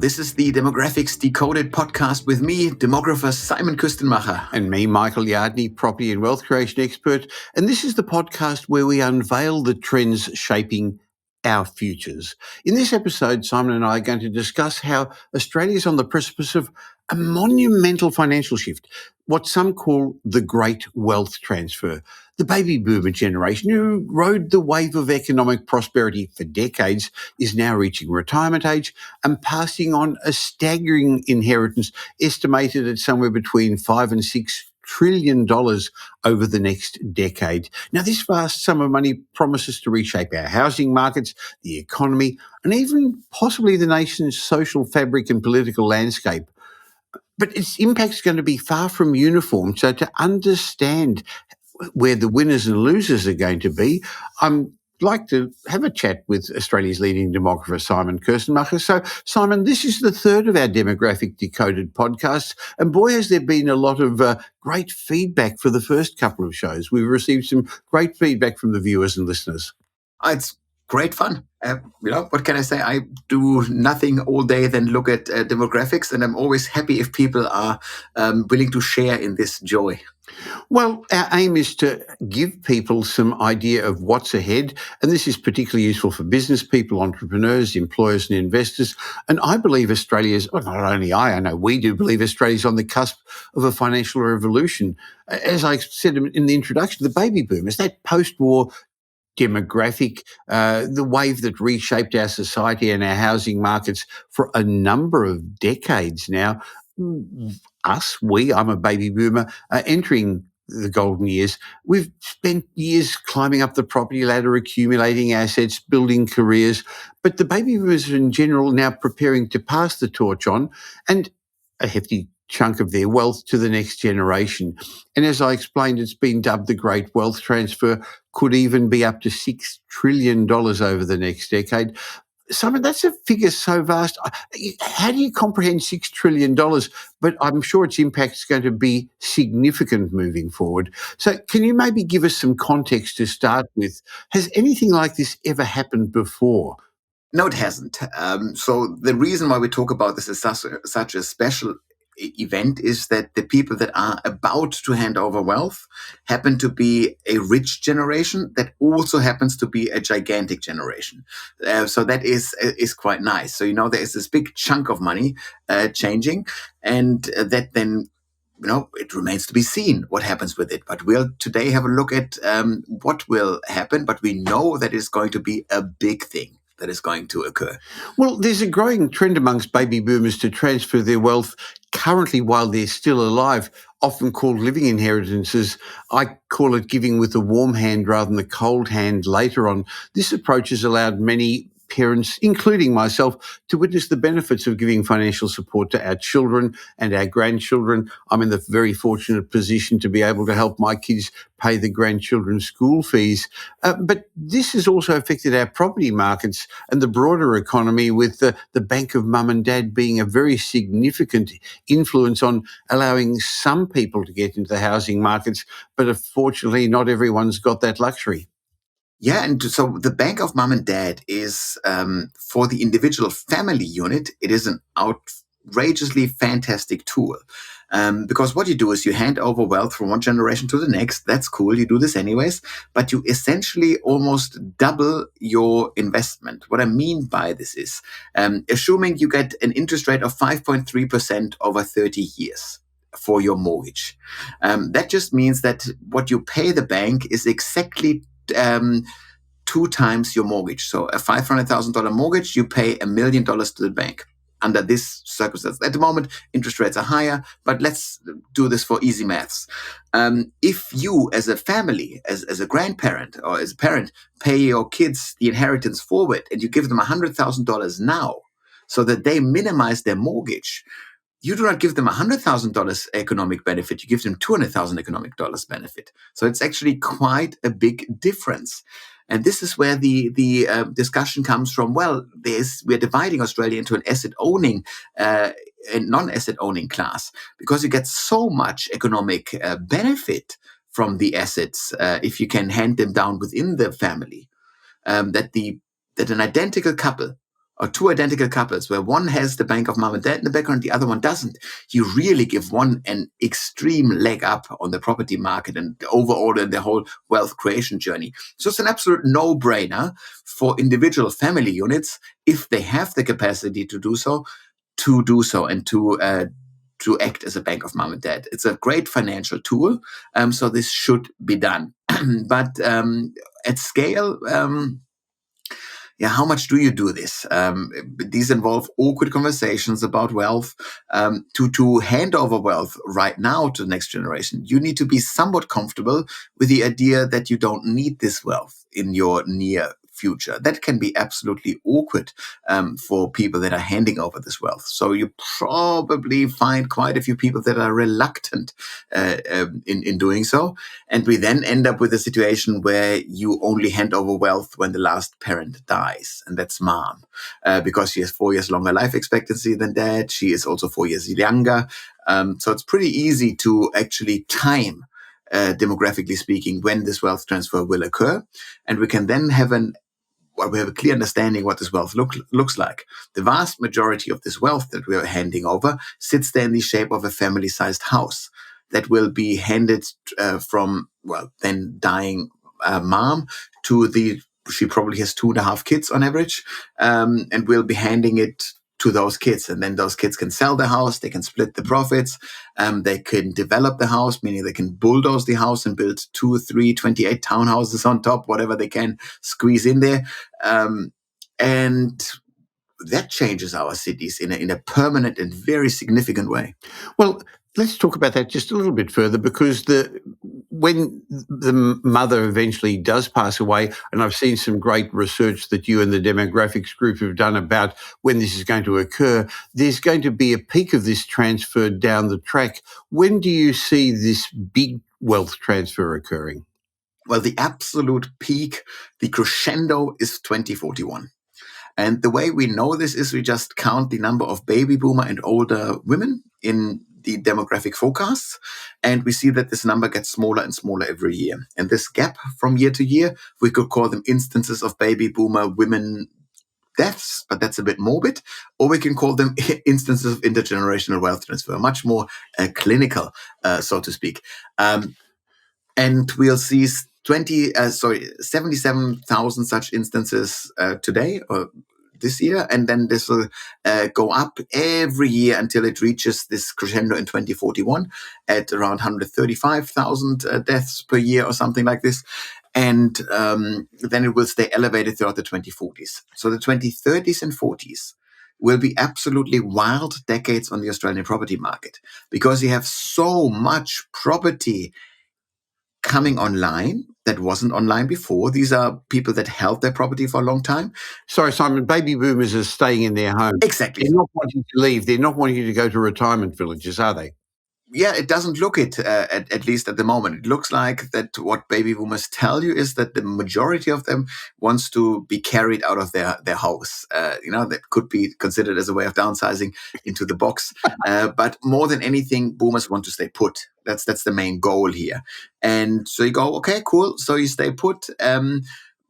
This is the Demographics Decoded podcast with me, demographer Simon Küstenmacher. And me, Michael Yardney, property and wealth creation expert. And this is the podcast where we unveil the trends shaping our futures. In this episode, Simon and I are going to discuss how Australia is on the precipice of a monumental financial shift, what some call the Great Wealth Transfer. The baby boomer generation, who rode the wave of economic prosperity for decades, is now reaching retirement age and passing on a staggering inheritance estimated at somewhere between $5 and $6 trillion over the next decade. Now, this vast sum of money promises to reshape our housing markets, the economy, and even possibly the nation's social fabric and political landscape. But its impact is going to be far from uniform. So to understand where the winners and losers are going to be, I'd like to have a chat with Australia's leading demographer, Simon Küstenmacher. So, Simon, this is the third of our Demographic Decoded podcasts, and boy, has there been a lot of great feedback for the first couple of shows. We've received some great feedback from the viewers and listeners. It's great fun. What can I say? I do nothing all day than look at demographics, and I'm always happy if people are willing to share in this joy. Well, our aim is to give people some idea of what's ahead, and this is particularly useful for business people, entrepreneurs, employers and investors. And I believe Australia's, well, not only I know we do believe Australia's on the cusp of a financial revolution. As I said in the introduction, the baby boomers, that post-war demographic, the wave that reshaped our society and our housing markets for a number of decades now. I'm a baby boomer, entering the golden years. We've spent years climbing up the property ladder, accumulating assets, building careers. But the baby boomers are in general now preparing to pass the torch on, and a hefty chunk of their wealth to the next generation. And as I explained, it's been dubbed the Great Wealth Transfer, could even be up to $6 trillion over the next decade. Simon, that's a figure so vast. How do you comprehend $6 trillion? But I'm sure its impact is going to be significant moving forward. So can you maybe give us some context to start with? Has anything like this ever happened before? No, it hasn't. So the reason why we talk about this as such a special event is that the people that are about to hand over wealth happen to be a rich generation that also happens to be a gigantic generation. So that is quite nice. So, there is this big chunk of money changing, and that then it remains to be seen what happens with it. But we'll today have a look at what will happen, but we know that it's going to be a big thing that is going to occur. Well, there's a growing trend amongst baby boomers to transfer their wealth currently while they're still alive, often called living inheritances. I call it giving with a warm hand rather than the cold hand later on. This approach has allowed many parents, including myself, to witness the benefits of giving financial support to our children and our grandchildren. I'm in the very fortunate position to be able to help my kids pay the grandchildren's school fees. But this has also affected our property markets and the broader economy, with the bank of mum and dad being a very significant influence on allowing some people to get into the housing markets. But unfortunately, not everyone's got that luxury. Yeah, and so the bank of mom and dad is, for the individual family unit, it is an outrageously fantastic tool. Because what you do is you hand over wealth from one generation to the next. That's cool. You do this anyways, but you essentially almost double your investment. What I mean by this is, assuming you get an interest rate of 5.3% over 30 years for your mortgage. That just means that what you pay the bank is exactly 2 times your mortgage. So a $500,000 mortgage, you pay $1 million to the bank under this circumstance. At the moment, interest rates are higher, but let's do this for easy maths. If you, as a family, as a grandparent or as a parent, pay your kids the inheritance forward and you give them $100,000 now so that they minimize their mortgage, you do not give them $100,000 economic benefit. You give them $200,000 economic dollars benefit. So it's actually quite a big difference. And this is where the discussion comes from. Well, we're dividing Australia into an asset owning and non-asset owning class, because you get so much economic benefit from the assets if you can hand them down within the family, that an identical couple or two identical couples where one has the bank of mom and dad in the background, the other one doesn't, you really give one an extreme leg up on the property market and overall in the whole wealth creation journey. So it's an absolute no-brainer for individual family units, if they have the capacity to do so, and to act as a bank of mom and dad. It's a great financial tool, so this should be done. But at scale, how much do you do this? These involve awkward conversations about wealth. To hand over wealth right now to the next generation, you need to be somewhat comfortable with the idea that you don't need this wealth in your near future. That can be absolutely awkward for people that are handing over this wealth. So you probably find quite a few people that are reluctant in doing so. And we then end up with a situation where you only hand over wealth when the last parent dies, and that's mom, because she has 4 years longer life expectancy than dad. She is also 4 years younger. So it's pretty easy to actually time, demographically speaking, when this wealth transfer will occur. And we can then have we have a clear understanding what this wealth looks like. The vast majority of this wealth that we are handing over sits there in the shape of a family-sized house that will be handed from, then dying mom to she probably has 2.5 kids on average, and we'll be handing it to those kids. And then those kids can sell the house, they can split the profits, they can develop the house, meaning they can bulldoze the house and build 2, 3, 28 townhouses on top, whatever they can squeeze in there. And that changes our cities in a permanent and very significant way. Well, let's talk about that just a little bit further, because when the mother eventually does pass away, and I've seen some great research that you and the demographics group have done about when this is going to occur, there's going to be a peak of this transfer down the track. When do you see this big wealth transfer occurring? Well, the absolute peak, the crescendo, is 2041. And the way we know this is we just count the number of baby boomer and older women in the demographic forecasts, and we see that this number gets smaller and smaller every year. And this gap from year to year, we could call them instances of baby boomer women deaths, but that's a bit morbid, or we can call them instances of intergenerational wealth transfer, much more clinical, so to speak. And we'll see 77,000 such instances today or this year, and then this will go up every year until it reaches this crescendo in 2041 at around 135,000 deaths per year or something like this. And then it will stay elevated throughout the 2040s. So the 2030s and 40s will be absolutely wild decades on the Australian property market, because you have so much property coming online that wasn't online before. These are people that held their property for a long time. Sorry, Simon, baby boomers are staying in their homes. Exactly. They're not wanting to leave. They're not wanting to go to retirement villages, are they? Yeah, it doesn't look it, at least at the moment. It looks like that what baby boomers tell you is that the majority of them wants to be carried out of their house. That could be considered as a way of downsizing into the box. But more than anything, boomers want to stay put. That's the main goal here. And so you go, okay, cool. So you stay put.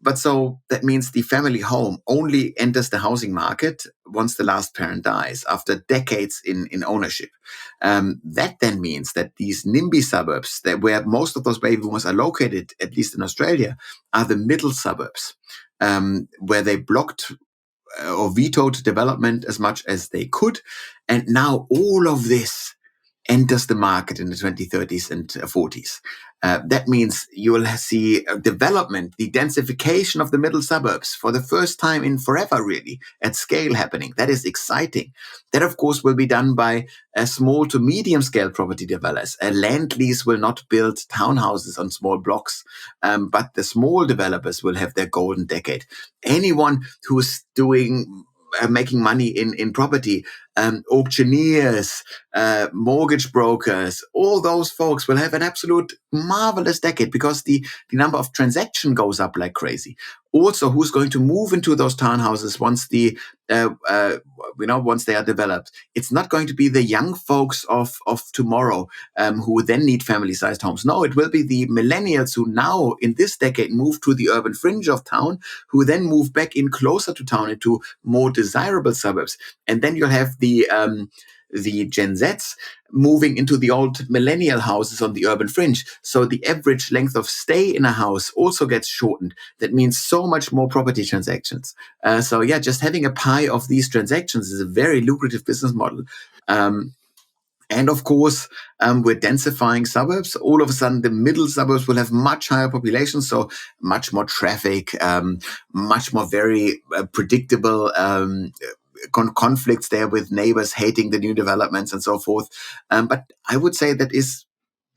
But so that means the family home only enters the housing market once the last parent dies, after decades in ownership. That then means that these NIMBY suburbs, where most of those baby boomers are located, at least in Australia, are the middle suburbs, where they blocked or vetoed development as much as they could. And now all of this enters the market in the 2030s and 40s. That means you will see development, the densification of the middle suburbs for the first time in forever, really, at scale happening. That is exciting. That, of course, will be done by small to medium scale property developers. A land lease will not build townhouses on small blocks, but the small developers will have their golden decade. Anyone who's making money in property, auctioneers, mortgage brokers, all those folks will have an absolute marvelous decade, because the number of transaction goes up like crazy. also who's going to move into those townhouses once uh, uh, once they are developed. It's not going to be the young folks of tomorrow who then need family-sized homes. No, it will be the millennials who now in this decade move to the urban fringe of town, who then move back in closer to town into more desirable suburbs, and then you'll have the Gen Zs moving into the old millennial houses on the urban fringe. So the average length of stay in a house also gets shortened. That means so much more property transactions. So yeah, just having a pie of these transactions is a very lucrative business model. And of course, we're densifying suburbs. All of a sudden, the middle suburbs will have much higher populations, so much more traffic, much more very predictable conflicts there with neighbors hating the new developments and so forth. But I would say that is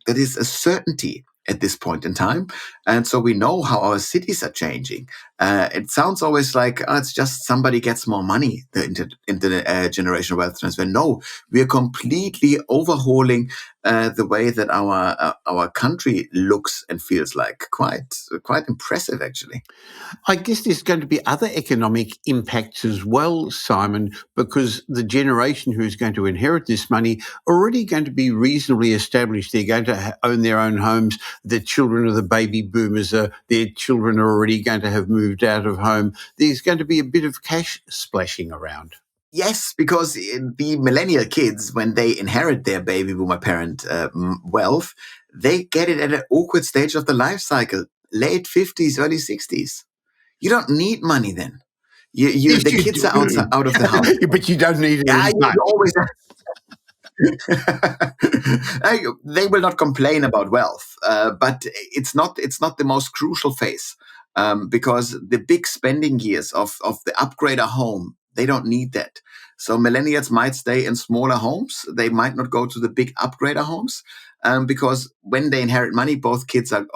a certainty at this point in time. And so we know how our cities are changing. It sounds always like it's just somebody gets more money, the intergenerational wealth transfer. No, we are completely overhauling the way that our country looks and feels like. Quite impressive, actually. I guess there's going to be other economic impacts as well, Simon, because the generation who's going to inherit this money are already going to be reasonably established. They're going to own their own homes. The children of the baby boomers, their children are already going to have moved out of home. There's going to be a bit of cash splashing around. Yes, because the millennial kids, when they inherit their baby boomer parent wealth, they get it at an awkward stage of the life cycle, late 50s, early 60s. You don't need money then. Yes, The you kids are outside, do. out of the house. But you don't need it Yeah, as much. you always they will not complain about wealth, but it's not the most crucial phase because the big spending years of the upgrade a home, they don't need that. So millennials might stay in smaller homes. They might not go to the big upgrader homes because when they inherit money, both kids are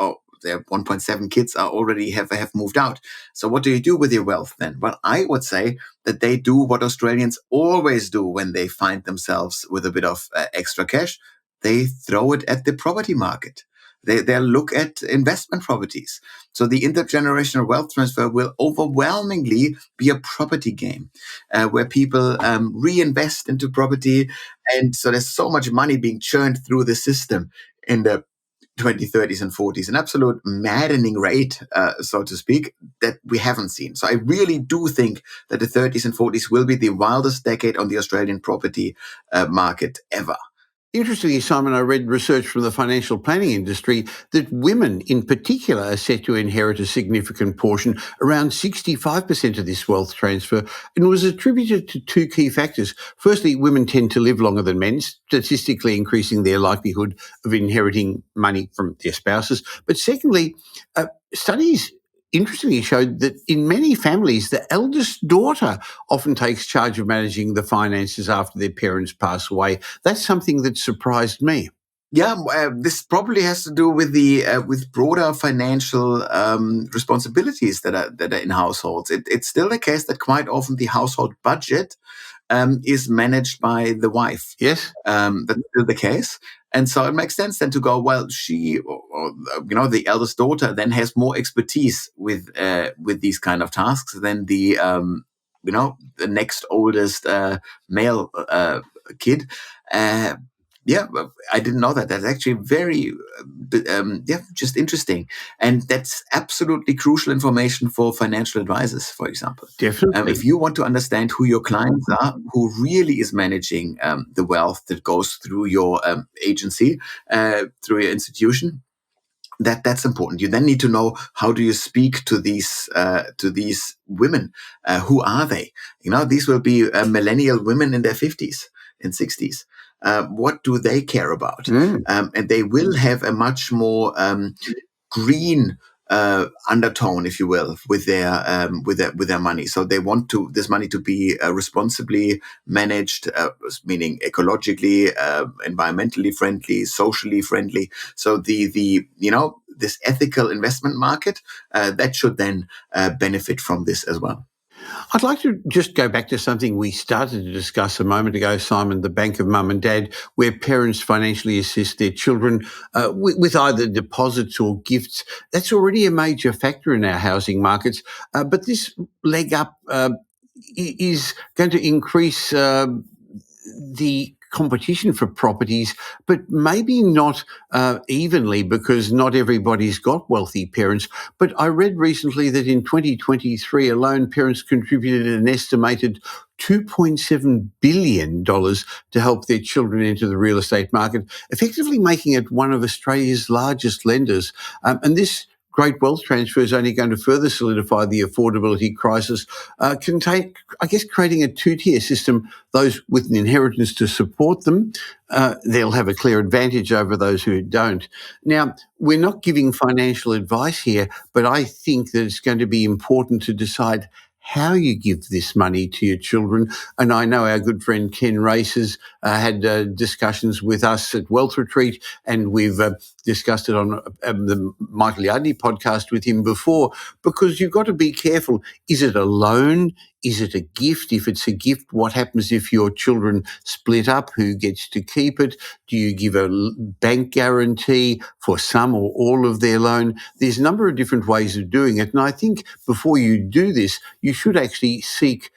their 1.7 kids are already have moved out. So what do you do with your wealth then? Well, I would say that they do what Australians always do when they find themselves with a bit of extra cash. They throw it at the property market. They look at investment properties. So the intergenerational wealth transfer will overwhelmingly be a property game where people reinvest into property. And so there's so much money being churned through the system in the 2030s and 40s, an absolute maddening rate, so to speak, that we haven't seen. So I really do think that the 30s and 40s will be the wildest decade on the Australian property market ever. Interestingly, Simon, I read research from the financial planning industry that women in particular are set to inherit a significant portion, around 65% of this wealth transfer, and was attributed to two key factors. Firstly, women tend to live longer than men, statistically increasing their likelihood of inheriting money from their spouses. But secondly, studies interestingly showed that in many families, the eldest daughter often takes charge of managing the finances after their parents pass away. That's something that surprised me. Yeah, this probably has to do with the with broader financial responsibilities that are in households. It's still the case that quite often the household budget is managed by the wife. Yes? That's still the case. And so it makes sense then to go, well, the eldest daughter then has more expertise with these kind of tasks than the next oldest male kid. Uh, yeah, I didn't know that. That's actually very, just interesting. And that's absolutely crucial information for financial advisors, for example. Definitely. If you want to understand who your clients are, who really is managing the wealth that goes through your agency, through your institution, that's important. You then need to know how do you speak to these women. Who are they? These will be millennial women in their 50s and 60s. What do they care about? Mm. And they will have a much more green undertone, if you will, with their money. So they want this money to be responsibly managed, meaning ecologically, environmentally friendly, socially friendly. So this ethical investment market that should then benefit from this as well. I'd like to just go back to something we started to discuss a moment ago, Simon, the bank of mum and dad, where parents financially assist their children with either deposits or gifts. That's already a major factor in our housing markets. But this leg up is going to increase the competition for properties, but maybe not evenly because not everybody's got wealthy parents. But I read recently that in 2023 alone, parents contributed an estimated $2.7 billion to help their children into the real estate market, effectively making it one of Australia's largest lenders. And this great wealth transfer is only going to further solidify the affordability crisis, I guess, creating a two-tier system, those with an inheritance to support them, they'll have a clear advantage over those who don't. Now, we're not giving financial advice here, but I think that it's going to be important to decide how you give this money to your children. And I know our good friend Ken Race has had discussions with us at Wealth Retreat, and we've discussed it on the Michael Yardney podcast with him before, because you've got to be careful. Is it a loan? Is it a gift? If it's a gift, what happens if your children split up? Who gets to keep it? Do you give a bank guarantee for some or all of their loan? There's a number of different ways of doing it. And I think before you do this, you should actually seek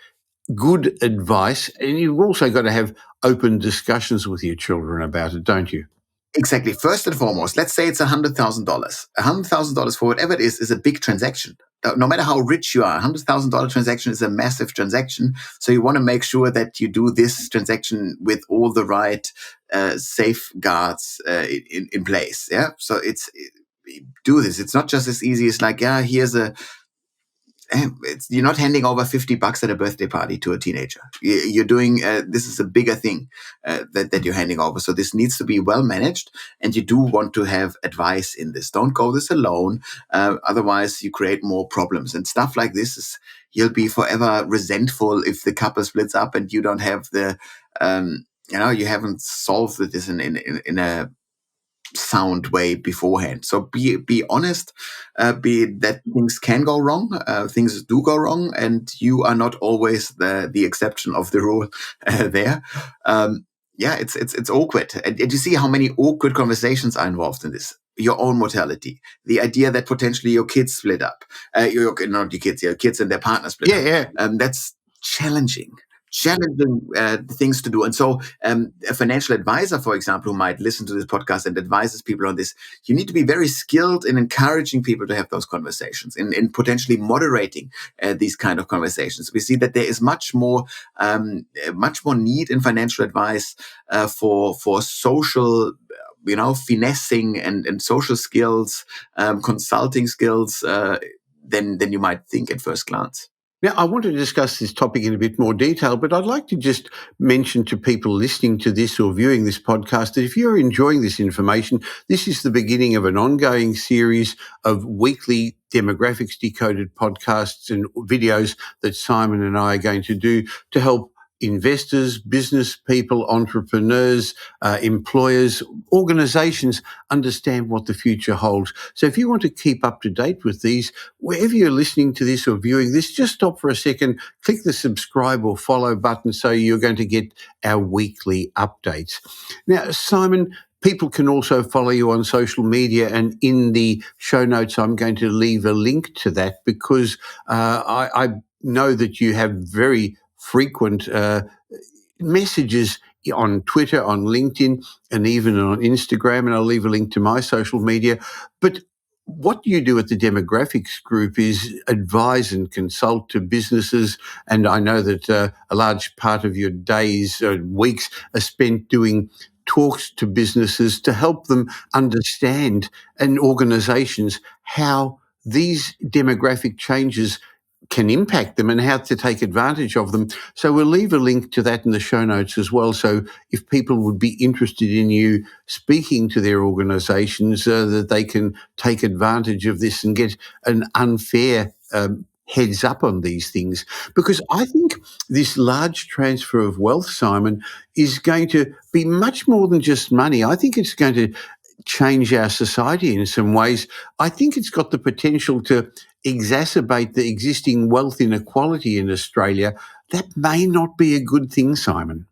good advice. And you've also got to have open discussions with your children about it, don't you? Exactly. First and foremost, let's say it's $100,000. $100,000 for whatever it is a big transaction. No matter how rich you are, $100,000 transaction is a massive transaction. So you want to make sure that you do this transaction with all the right safeguards in place. Yeah. So do this. It's not just as easy as like, yeah, here's you're not handing over $50 at a birthday party to a teenager. You're doing this is a bigger thing that you're handing over. So this needs to be well managed, and you do want to have advice in this. Don't go this alone, otherwise you create more problems and stuff like this. You'll be forever resentful if the couple splits up and you don't have the you haven't solved this in a sound way beforehand. So be honest, be that things can go wrong, things do go wrong, and you are not always the exception of the rule there. Yeah, it's awkward, and you see how many awkward conversations are involved in this. Your own mortality, the idea that potentially your kids split up, not your kids and their partner split up. Yeah. That's challenging things to do. And so a financial advisor, for example, who might listen to this podcast and advises people on this, you need to be very skilled in encouraging people to have those conversations, in potentially moderating these kind of conversations. We see that there is much more need in financial advice for social finessing and social skills, consulting skills than you might think at first glance. Now, I want to discuss this topic in a bit more detail, but I'd like to just mention to people listening to this or viewing this podcast that if you're enjoying this information, this is the beginning of an ongoing series of weekly demographics decoded podcasts and videos that Simon and I are going to do to help investors, business people, entrepreneurs, employers, organizations understand what the future holds. So if you want to keep up to date with these, wherever you're listening to this or viewing this, just stop for a second, click the subscribe or follow button so you're going to get our weekly updates. Now, Simon, people can also follow you on social media, and in the show notes, I'm going to leave a link to that because I know that you have very frequent messages on Twitter, on LinkedIn, and even on Instagram, and I'll leave a link to my social media. But what you do at the demographics group is advise and consult to businesses, and I know that a large part of your days or weeks are spent doing talks to businesses to help them understand, and organizations, how these demographic changes can impact them and how to take advantage of them. So we'll leave a link to that in the show notes as well. So if people would be interested in you speaking to their organizations, that they can take advantage of this and get an unfair heads up on these things. Because I think this large transfer of wealth, Simon, is going to be much more than just money. I think it's going to change our society in some ways. I think it's got the potential to exacerbate the existing wealth inequality in Australia, that may not be a good thing, Simon.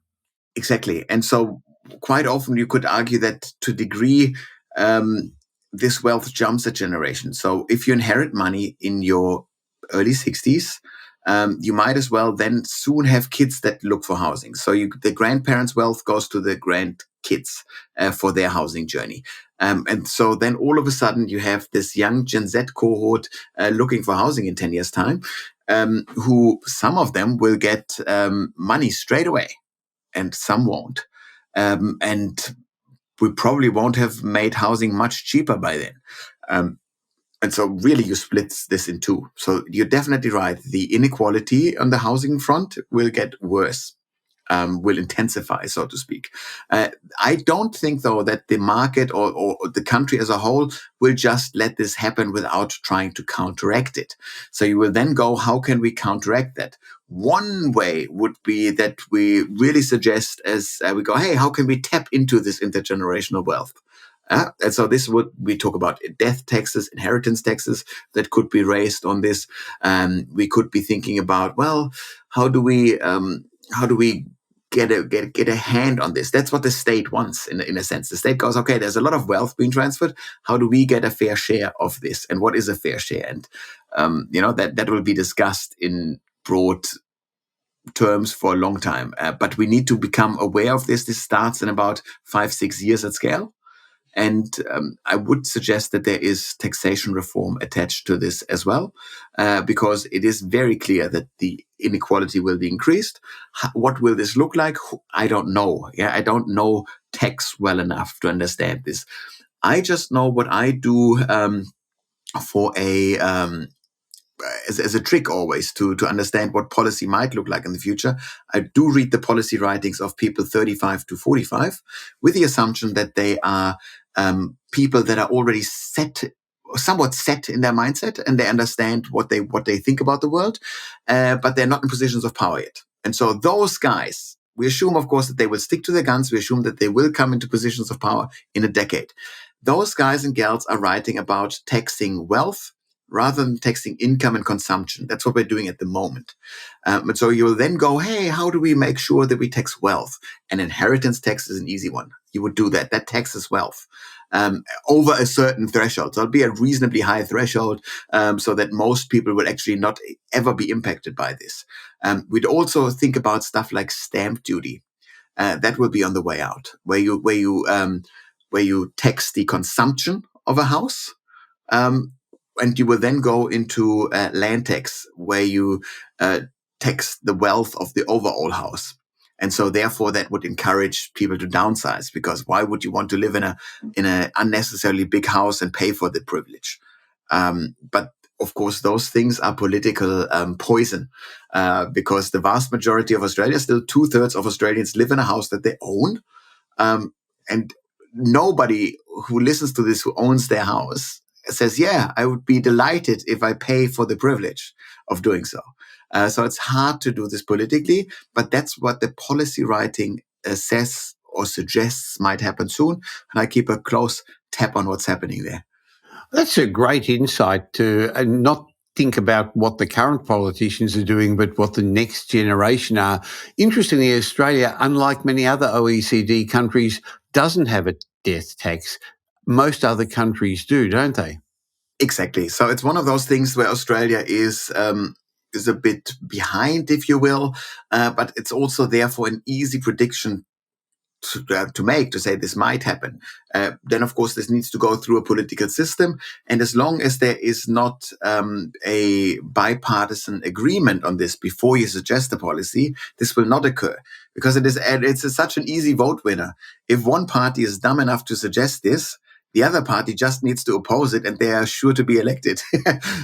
Exactly. And so quite often you could argue that to a degree, um, this wealth jumps a generation. So if you inherit money in your early 60s, you might as well then soon have kids that look for housing. So the grandparents' wealth goes to the grandkids for their housing journey. And so then all of a sudden you have this young Gen Z cohort looking for housing in 10 years' time, who some of them will get money straight away and some won't. And we probably won't have made housing much cheaper by then. Um, and so really you split this in two. So you're definitely right. The inequality on the housing front will get worse, will intensify, so to speak. Uh, I don't think, though, that the market or the country as a whole will just let this happen without trying to counteract it. So you will then go, how can we counteract that? One way would be that we really suggest as we go, hey, how can we tap into this intergenerational wealth? And so this would we talk about death taxes, inheritance taxes that could be raised on this. We could be thinking about, well, how do we get a hand on this? That's what the state wants in a sense. The state goes, okay, there's a lot of wealth being transferred. How do we get a fair share of this? And what is a fair share? And that will be discussed in broad terms for a long time. But we need to become aware of this. This starts in about 5-6 years at scale. And I would suggest that there is taxation reform attached to this as well, because it is very clear that the inequality will be increased. What will this look like? I don't know. Yeah, I don't know tax well enough to understand this. I just know what I do for as a trick always to understand what policy might look like in the future. I do read the policy writings of people 35 to 45 with the assumption that they are people that are already somewhat set in their mindset, and they understand what they think about the world, but they're not in positions of power yet. And so those guys, we assume, of course, that they will stick to their guns. We assume that they will come into positions of power in a decade. Those guys and gals are writing about taxing wealth rather than taxing income and consumption. That's what we're doing at the moment. And so you'll then go, hey, how do we make sure that we tax wealth? And inheritance tax is an easy one. You would do that. That taxes wealth over a certain threshold. So it'll be a reasonably high threshold so that most people will actually not ever be impacted by this. We'd also think about stuff like stamp duty. That will be on the way out, where you tax the consumption of a house. And you will then go into land tax, where you tax the wealth of the overall house. And so therefore that would encourage people to downsize, because why would you want to live in a unnecessarily big house and pay for the privilege? But of course, those things are political poison, because the vast majority of Australia, still 2/3 of Australians, live in a house that they own. And nobody who listens to this, who owns their house, says, yeah, I would be delighted if I pay for the privilege of doing so. So it's hard to do this politically, but that's what the policy writing says or suggests might happen soon. And I keep a close tap on what's happening there. That's a great insight to not think about what the current politicians are doing, but what the next generation are. Interestingly, Australia, unlike many other OECD countries, doesn't have a death tax. Most other countries do, don't they? Exactly. So it's one of those things where Australia is a bit behind, if you will, but it's also therefore an easy prediction to make, to say this might happen. Then, of course, this needs to go through a political system. And as long as there is not a bipartisan agreement on this before you suggest a policy, this will not occur, because it's such an easy vote winner. If one party is dumb enough to suggest this, the other party just needs to oppose it, and they are sure to be elected.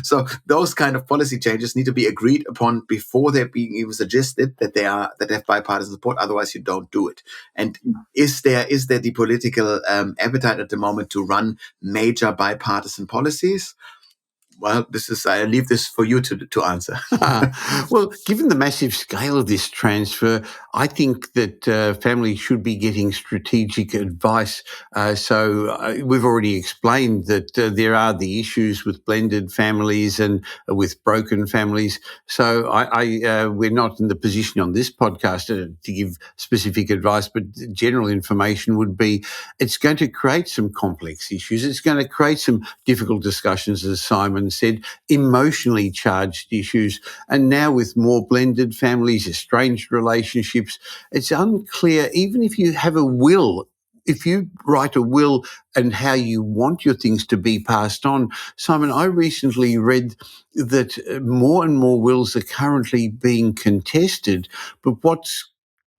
So those kind of policy changes need to be agreed upon before they're being even suggested, that they have bipartisan support. Otherwise, you don't do it. And is there the political appetite at the moment to run major bipartisan policies? Well, this is I leave this for you to answer. Well, given the massive scale of this transfer, I think that families should be getting strategic advice. We've already explained that there are the issues with blended families and with broken families. We're not in the position on this podcast to give specific advice, but general information would be it's going to create some complex issues. It's going to create some difficult discussions, as Simon said, emotionally charged issues. And now with more blended families, estranged relationships, it's unclear, even if you have a will, if you write a will and how you want your things to be passed on. Simon, I recently read that more and more wills are currently being contested, but what's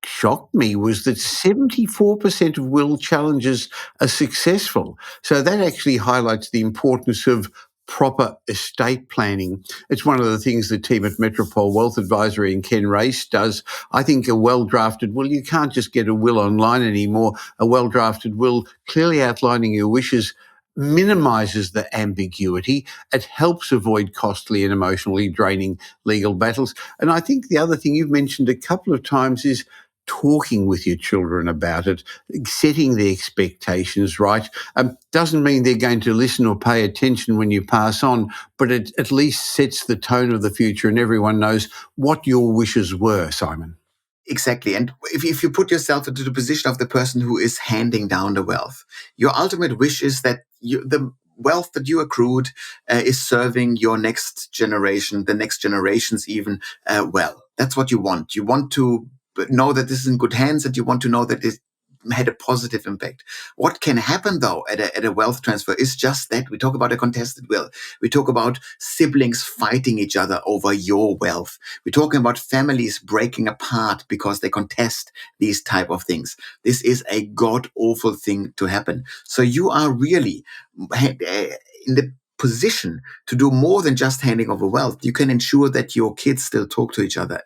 shocked me was that 74% of will challenges are successful. So that actually highlights the importance of proper estate planning. It's one of the things the team at Metropole Wealth Advisory and Ken Race does. I think a well-drafted will, you can't just get a will online anymore. A well-drafted will clearly outlining your wishes minimises the ambiguity. It helps avoid costly and emotionally draining legal battles. And I think the other thing you've mentioned a couple of times is talking with your children about it, setting the expectations right. Doesn't mean they're going to listen or pay attention when you pass on, but it at least sets the tone of the future and everyone knows what your wishes were, Simon. Exactly. And if you put yourself into the position of the person who is handing down the wealth, your ultimate wish is that the wealth that you accrued is serving your next generation, the next generations even, well. That's what you want. You want to know that this is in good hands, and you want to know that it had a positive impact. What can happen though at a wealth transfer is just that. We talk about a contested will. We talk about siblings fighting each other over your wealth. We're talking about families breaking apart because they contest these type of things. This is a god awful thing to happen. So you are really in the position to do more than just handing over wealth. You can ensure that your kids still talk to each other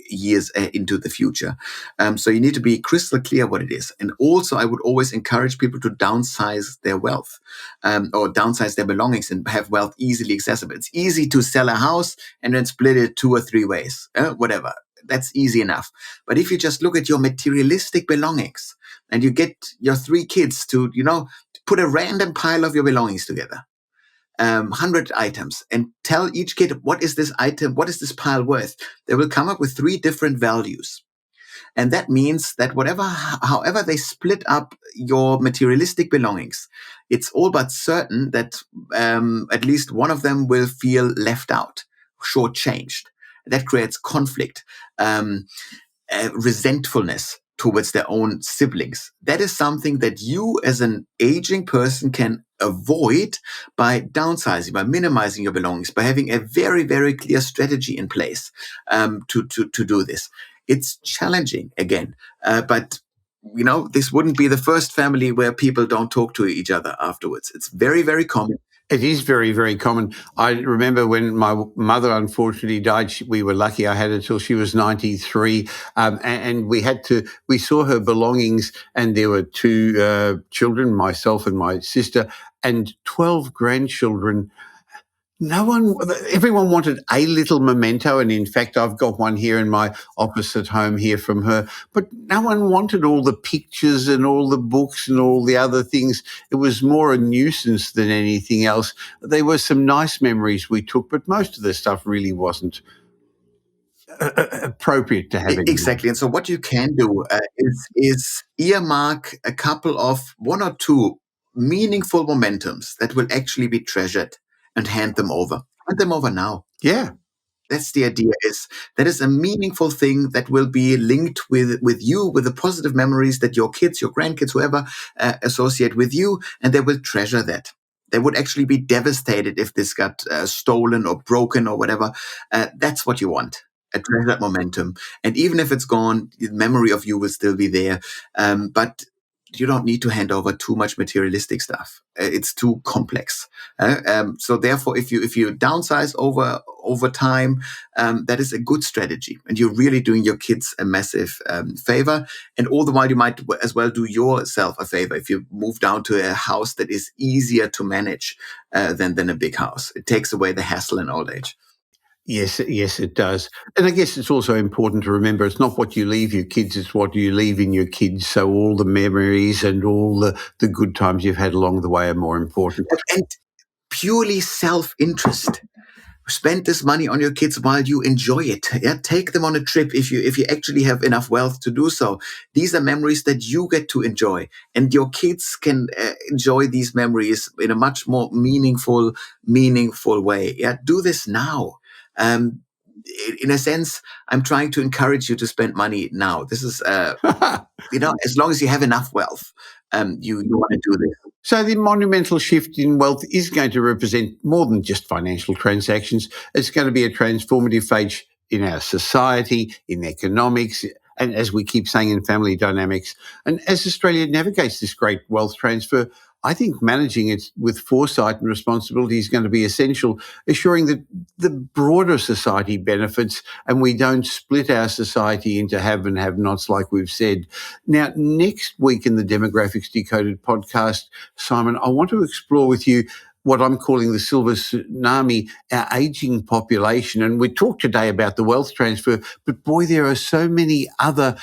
years into the future. So you need to be crystal clear what it is. And also, I would always encourage people to downsize their wealth or downsize their belongings and have wealth easily accessible. It's easy to sell a house and then split it 2 or 3 ways, whatever. That's easy enough. But if you just look at your materialistic belongings and you get your 3 kids to, put a random pile of your belongings together, 100 items, and tell each kid, what is this item, what is this pile worth? They will come up with 3 different values. And that means that however they split up your materialistic belongings, it's all but certain that at least one of them will feel left out, shortchanged. That creates conflict, resentfulness towards their own siblings. That is something that you as an aging person can avoid by downsizing, by minimizing your belongings, by having a very, very clear strategy in place to do this. It's challenging again, but this wouldn't be the first family where people don't talk to each other afterwards. It's very, very common. It is very, very common. I remember when my mother unfortunately died, we were lucky I had her till she was 93. And we saw her belongings, and there were 2 children, myself and my sister, and 12 grandchildren. Everyone wanted a little memento. And in fact, I've got one here in my office at home here from her, but no one wanted all the pictures and all the books and all the other things. It was more a nuisance than anything else. There were some nice memories we took, but most of the stuff really wasn't appropriate to have anymore. Exactly. And so what you can do is earmark a couple of 1 or 2 meaningful momentums that will actually be treasured and hand them over. Hand them over now. Yeah. That's the idea. That is a meaningful thing that will be linked with you, with the positive memories that your kids, your grandkids, whoever associate with you, and they will treasure that. They would actually be devastated if this got stolen or broken or whatever. That's what you want. A treasured momentum. And even if it's gone, the memory of you will still be there. But you don't need to hand over too much materialistic stuff. It's too complex. So therefore, if you downsize over time, that is a good strategy, and you're really doing your kids a massive favor. And all the while, you might as well do yourself a favor if you move down to a house that is easier to manage than a big house. It takes away the hassle in old age. Yes, it does. And I guess it's also important to remember it's not what you leave your kids, it's what you leave in your kids. So all the memories and all the good times you've had along the way are more important. And purely self-interest. Spend this money on your kids while you enjoy it. Yeah, take them on a trip if you actually have enough wealth to do so. These are memories that you get to enjoy, and your kids can enjoy these memories in a much more meaningful way. Yeah, do this now. Um, in a sense, I'm trying to encourage you to spend money now. This is, as long as you have enough wealth, you want to do this. So the monumental shift in wealth is going to represent more than just financial transactions. It's going to be a transformative phase in our society, in economics, and as we keep saying, in family dynamics. And as Australia navigates this great wealth transfer, I think managing it with foresight and responsibility is going to be essential, assuring that the broader society benefits and we don't split our society into have and have-nots like we've said. Now, next week in the Demographics Decoded podcast, Simon, I want to explore with you what I'm calling the silver tsunami, our ageing population. And we talked today about the wealth transfer, but boy, there are so many other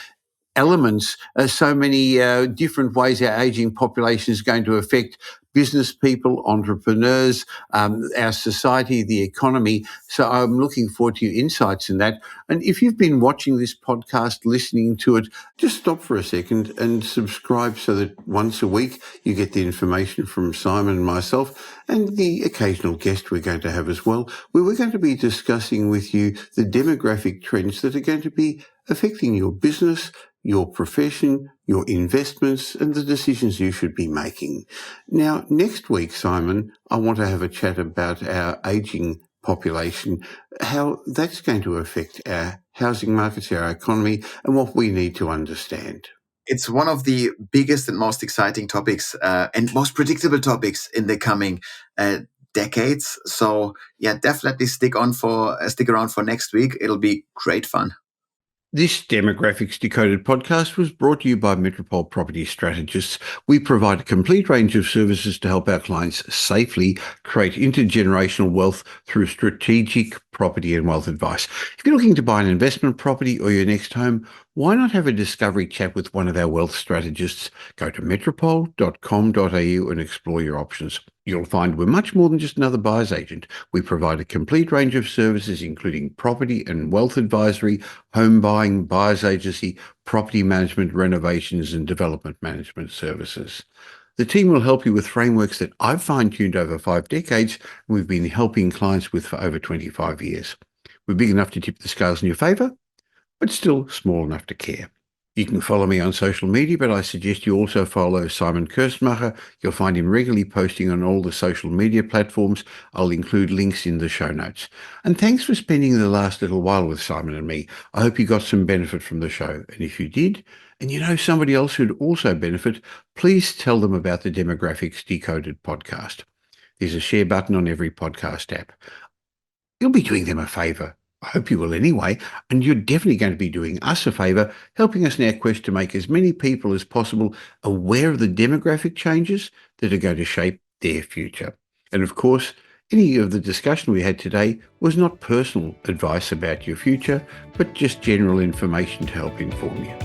elements, so many different ways our ageing population is going to affect business people, entrepreneurs, our society, the economy. So I'm looking forward to your insights in that. And if you've been watching this podcast, listening to it, just stop for a second and subscribe so that once a week you get the information from Simon and myself and the occasional guest we're going to have as well, where we're going to be discussing with you the demographic trends that are going to be affecting your business, your profession, your investments, and the decisions you should be making. Now, next week, Simon, I want to have a chat about our ageing population, how that's going to affect our housing markets, our economy, and what we need to understand. It's one of the biggest and most exciting topics and most predictable topics in the coming decades. So, yeah, definitely stick around for next week. It'll be great fun. This Demographics Decoded podcast was brought to you by Metropole Property Strategists. We provide a complete range of services to help our clients safely create intergenerational wealth through strategic property and wealth advice. If you're looking to buy an investment property or your next home, why not have a discovery chat with one of our wealth strategists? Go to metropole.com.au and explore your options. You'll find we're much more than just another buyer's agent. We provide a complete range of services, including property and wealth advisory, home buying, buyer's agency, property management, renovations, and development management services. The team will help you with frameworks that I've fine-tuned over 5 decades, and we've been helping clients with for over 25 years. We're big enough to tip the scales in your favour, but still small enough to care. You can follow me on social media, but I suggest you also follow Simon Kirstmacher. You'll find him regularly posting on all the social media platforms. I'll include links in the show notes. And thanks for spending the last little while with Simon and me. I hope you got some benefit from the show. And if you did, and you know somebody else who'd also benefit, please tell them about the Demographics Decoded podcast. There's a share button on every podcast app. You'll be doing them a favour. I hope you will anyway, and you're definitely going to be doing us a favour, helping us in our quest to make as many people as possible aware of the demographic changes that are going to shape their future. And of course, any of the discussion we had today was not personal advice about your future, but just general information to help inform you.